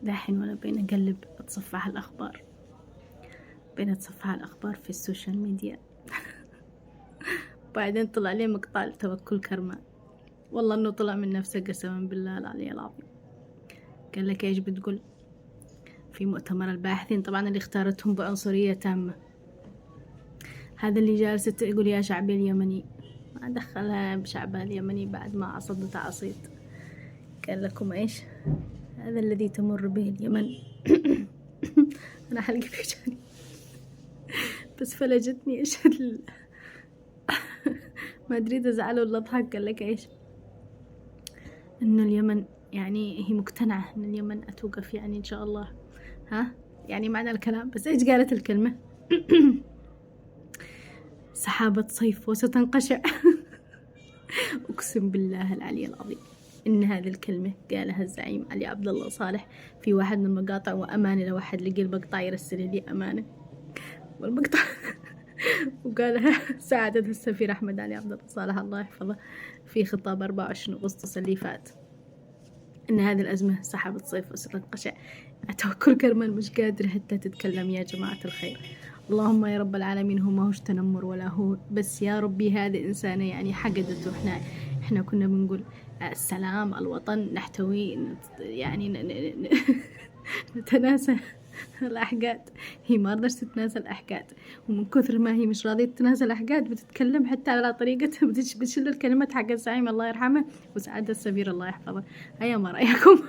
دحين وأنا بين أقلب أتصفح الأخبار، في السوشيال ميديا. بعدين طلع لي مقطع لتوكل كرمان، والله إنه طلع من نفسه قسما بالله العلي العظيم. قال لك إيش بتقول في مؤتمر الباحثين، طبعا اللي اختارتهم بعنصرية تامة. هذا اللي جالسة تقول يا شعبي اليمني، ما دخلها بشعبها اليمني بعد ما عصدت عصيد. قال لكم إيش هذا الذي تمر به اليمن. أنا حلقي بيجاني بس فلجتني أشهد لله. ما أدري إذا أزعل ولا أضحك. قال لك إيش إنه اليمن يعني هي مقتنعة إن اليمن أتوقف يعني إن شاء الله. ها يعني معنى الكلام، بس إيش قالت الكلمة؟ سحابة صيف وستنقشع. أقسم بالله العلي العظيم إن هذه الكلمة قالها الزعيم علي عبد الله صالح في واحد من المقاطع. وأمانة لو واحد لقي المقطع يرسل لي أمانة والمقطع. وقالها ساعدت السفير أحمد علي عبد الله صالح الله يحفظه في خطاب 24 أغسطس اللي فات، إن هذه الأزمة سحابة صيف وستنقشع. أتوكل كرمان مش قادرة حتى تتكلم يا جماعة الخير. اللهم يا رب العالمين، هو ما هوش تنمر ولا هو، بس يا ربي هذه إنسانة يعني حقدت. إحنا كنا بنقول السلام الوطن نحتوي يعني نتناسى الأحقاد. هي ما رضت تتناسى الأحقاد، ومن كثر ما هي مش راضية تتناسى الأحقاد بتتكلم حتى على طريقة بتشيل الكلمات حق الزعيم الله يرحمه وسعادة السفير الله يحفظه. هيا ما رأيكم؟